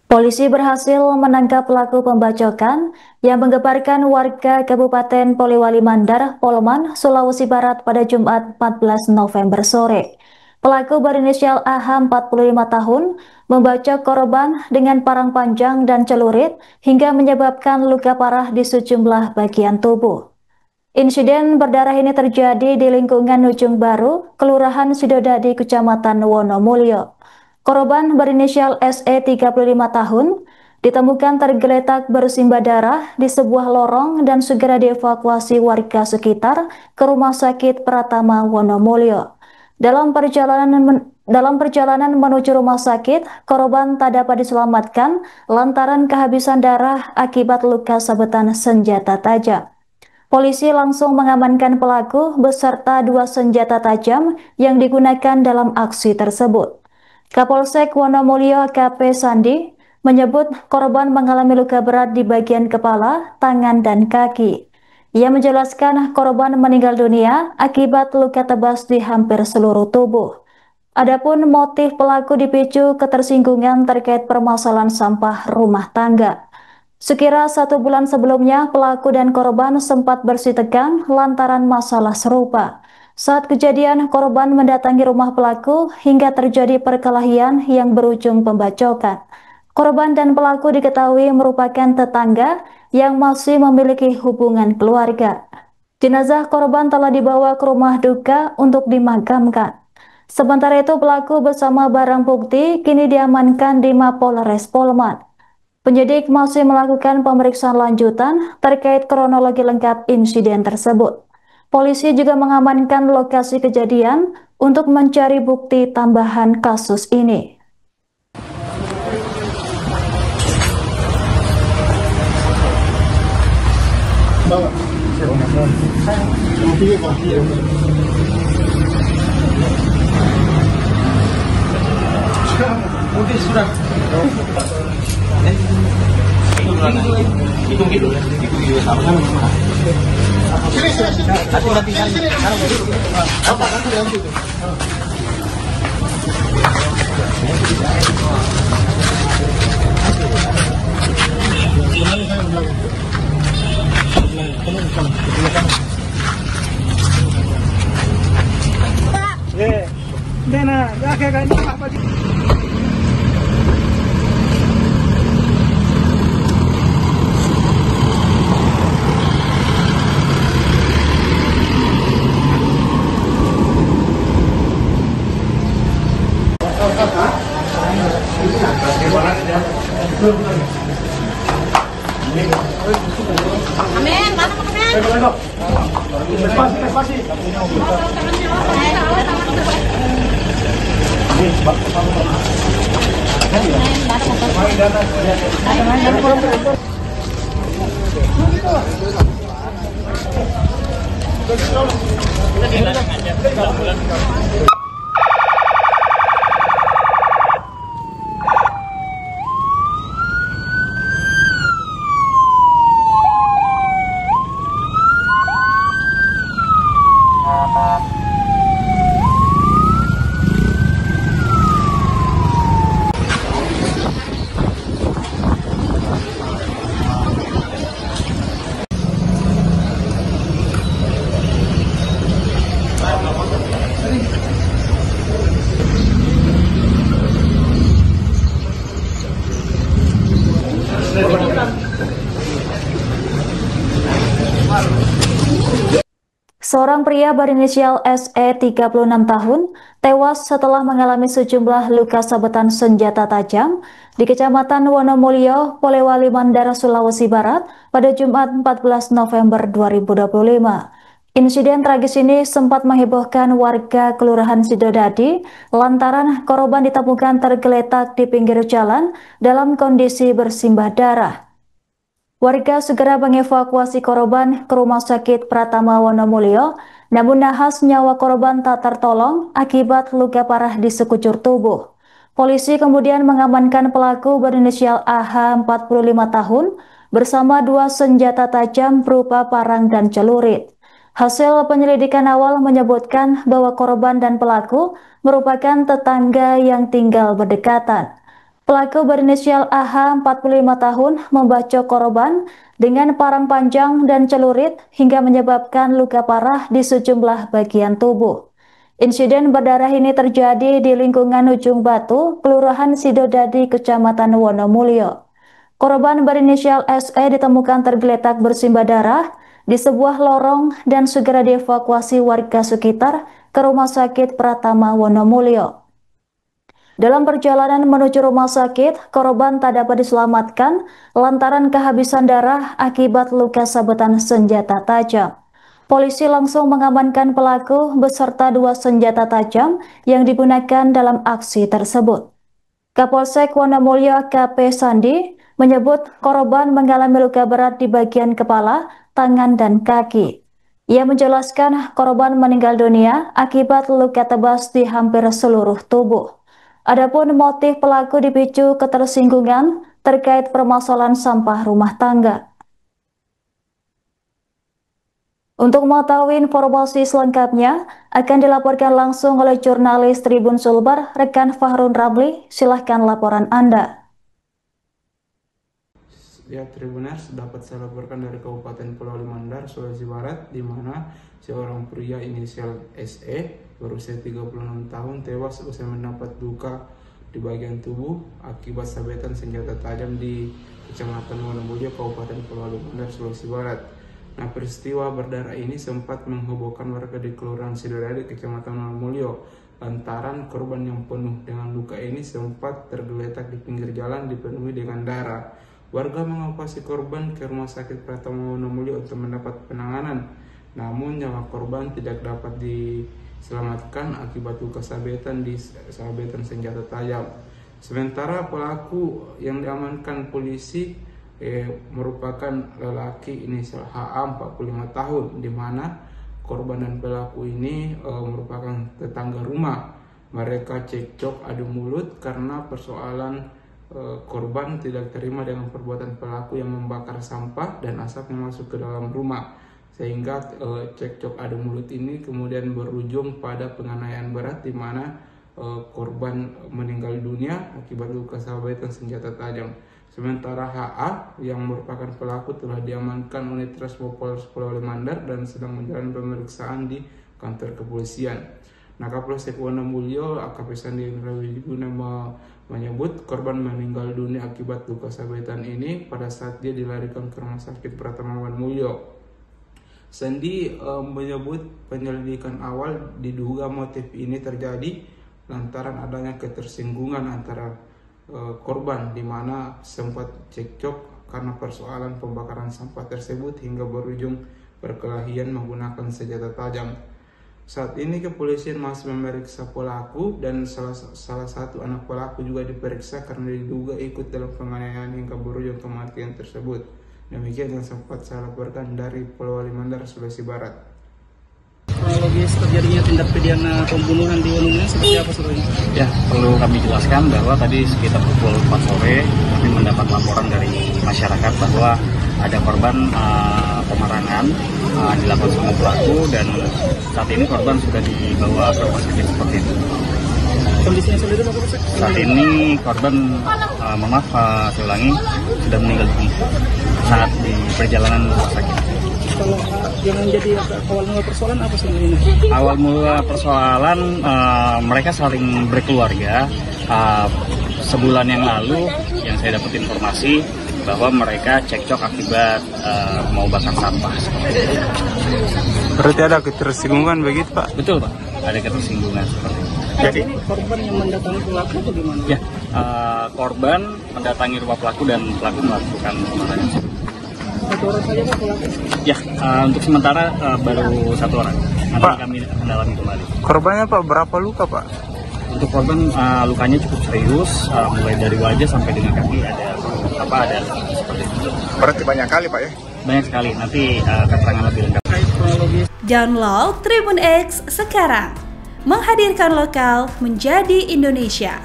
Polisi berhasil menangkap pelaku pembacokan yang menggemparkan warga Kabupaten Polewali Mandar, Poloman, Sulawesi Barat pada Jumat 14 November sore. Pelaku berinisial AH 45 tahun membacok korban dengan parang panjang dan celurit hingga menyebabkan luka parah di sejumlah bagian tubuh. Insiden berdarah ini terjadi di lingkungan Ujung Baru, Kelurahan Sidodadi, Kecamatan Wonomulyo. Korban berinisial SE 35 tahun ditemukan tergeletak bersimbah darah di sebuah lorong dan segera dievakuasi warga sekitar ke Rumah Sakit Pratama Wonomulyo. Dalam perjalanan menuju rumah sakit, korban tak dapat diselamatkan lantaran kehabisan darah akibat luka sabetan senjata tajam. Polisi langsung mengamankan pelaku beserta 2 senjata tajam yang digunakan dalam aksi tersebut. Kapolsek Wonomulyo AKP Sandi menyebut korban mengalami luka berat di bagian kepala, tangan, dan kaki. Ia menjelaskan korban meninggal dunia akibat luka tebas di hampir seluruh tubuh. Adapun motif pelaku dipicu ketersinggungan terkait permasalahan sampah rumah tangga. Sekira 1 bulan sebelumnya, pelaku dan korban sempat bersih tegang lantaran masalah serupa. Saat kejadian, korban mendatangi rumah pelaku hingga terjadi perkelahian yang berujung pembacokan. Korban dan pelaku diketahui merupakan tetangga yang masih memiliki hubungan keluarga. Jenazah korban telah dibawa ke rumah duka untuk dimakamkan. Sementara itu, pelaku bersama barang bukti kini diamankan di Mapolres Poloman. Penyidik masih melakukan pemeriksaan lanjutan terkait kronologi lengkap insiden tersebut. Polisi juga mengamankan lokasi kejadian untuk mencari bukti tambahan kasus ini. Itu gitu sama Amin, mana Amin? Spasi. Seorang pria berinisial SE 36 tahun tewas setelah mengalami sejumlah luka sabetan senjata tajam di Kecamatan Wonomulyo, Polewali Mandar, Sulawesi Barat pada Jumat 14 November 2025. Insiden tragis ini sempat menghebohkan warga Kelurahan Sidodadi lantaran korban ditemukan tergeletak di pinggir jalan dalam kondisi bersimbah darah. Warga segera mengevakuasi korban ke Rumah Sakit Pratama Wonomulyo, namun nahas nyawa korban tak tertolong akibat luka parah di sekujur tubuh. Polisi kemudian mengamankan pelaku berinisial AH 45 tahun bersama 2 senjata tajam berupa parang dan celurit. Hasil penyelidikan awal menyebutkan bahwa korban dan pelaku merupakan tetangga yang tinggal berdekatan. Pelaku berinisial AH 45 tahun membacok korban dengan parang panjang dan celurit hingga menyebabkan luka parah di sejumlah bagian tubuh. Insiden berdarah ini terjadi di lingkungan Ujung Batu, Kelurahan Sidodadi, Kecamatan Wonomulyo. Korban berinisial SE ditemukan tergeletak bersimbah darah di sebuah lorong dan segera dievakuasi warga sekitar ke Rumah Sakit Pratama Wonomulyo. Dalam perjalanan menuju rumah sakit, korban tak dapat diselamatkan lantaran kehabisan darah akibat luka sabetan senjata tajam. Polisi langsung mengamankan pelaku beserta 2 senjata tajam yang digunakan dalam aksi tersebut. Kapolsek Wonomulyo KP Sandi menyebut korban mengalami luka berat di bagian kepala, tangan, dan kaki. Ia menjelaskan korban meninggal dunia akibat luka tebas di hampir seluruh tubuh. Adapun motif pelaku dipicu ketersinggungan terkait permasalahan sampah rumah tangga. Untuk mengetahui informasi selengkapnya akan dilaporkan langsung oleh jurnalis Tribun Sulbar, rekan Fahrun Ramli. Silahkan laporan Anda. Ya, Tribuners, dapat saya laporkan dari Kabupaten Pulau Limandar, Sulawesi Barat, di mana seorang pria inisial SE berusia 36 tahun tewas usai mendapat luka di bagian tubuh akibat sabetan senjata tajam di Kecamatan Wonomulyo, Kabupaten Pulau Limandar, Sulawesi Barat. Nah, peristiwa berdarah ini sempat menghebohkan warga di Kelurahan Sidodadi, Kecamatan Wonomulyo, lantaran korban yang penuh dengan luka ini sempat tergeletak di pinggir jalan dipenuhi dengan darah. Warga mengevakuasi korban ke Rumah Sakit Pratama Wonomulyo untuk mendapat penanganan. Namun nyawa korban tidak dapat diselamatkan akibat luka sabetan senjata tajam. Sementara pelaku yang diamankan polisi merupakan lelaki inisial HA 45 tahun, di mana korban dan pelaku ini merupakan tetangga rumah. Mereka cekcok adu mulut karena persoalan korban tidak terima dengan perbuatan pelaku yang membakar sampah dan asapnya masuk ke dalam rumah, sehingga cekcok adu mulut ini kemudian berujung pada penganiayaan berat, di mana korban meninggal dunia akibat luka sabetan senjata tajam. Sementara HA yang merupakan pelaku telah diamankan unit Reskrim Polres Pulau Limandar dan sedang menjalani pemeriksaan di kantor kepolisian. Nah, Kapolsek Wonomulyo AKP Sandi Wijiguna menyebut korban meninggal dunia akibat luka sabetan ini pada saat dia dilarikan ke Rumah Sakit Pratama Wonomulyo. Sandi menyebut penyelidikan awal diduga motif ini terjadi lantaran adanya ketersinggungan antara korban, di mana sempat cekcok karena persoalan pembakaran sampah tersebut hingga berujung perkelahian menggunakan senjata tajam. Saat ini kepolisian masih memeriksa pelaku dan salah satu anak pelaku juga diperiksa karena diduga ikut dalam penganiayaan hingga berujung kematian tersebut. Demikian yang sempat saya laporkan dari Pulau Limandar, Sulawesi Barat. Kronologis terjadinya tindak pidana pembunuhan di Wonomulyo seperti apa sebenarnya? Ya, perlu kami jelaskan bahwa tadi sekitar pukul 4 sore kami mendapat laporan dari masyarakat bahwa ada korban pemarangan dilakukan sama pelaku, dan saat ini korban sudah dibawa ke rumah sakit seperti itu. Kondisinya sendiri apa, Pak? Saat ini korban, saya ulangi, sudah meninggal dunia saat di perjalanan rumah sakit. Kalau yang menjadi awal mula persoalan apa sebenarnya? Awal mula persoalan mereka saling berkeluarga. Sebulan yang lalu yang saya dapat informasi bahwa mereka cekcok akibat mau bakar sampah. Berarti ada ketersinggungan begitu, Pak? Betul, Pak. Ada ketersinggungan seperti itu. Jadi ini korban yang mendatangi pelaku atau gimana? Ya, korban mendatangi rumah pelaku dan pelaku melakukan pemarangan. Satu orang saja, Pak, pelaku? Ya, untuk sementara baru 1 orang. Nanti Pak, kami mendalami kembali. Korbannya, Pak, berapa luka, Pak? Untuk korban lukanya cukup serius, mulai dari wajah sampai dengan kaki ada seperti itu. Berarti banyak kali, Pak, ya? Banyak sekali. Nanti keterangan lebih lengkap. Download Tribun X sekarang, menghadirkan lokal menjadi Indonesia.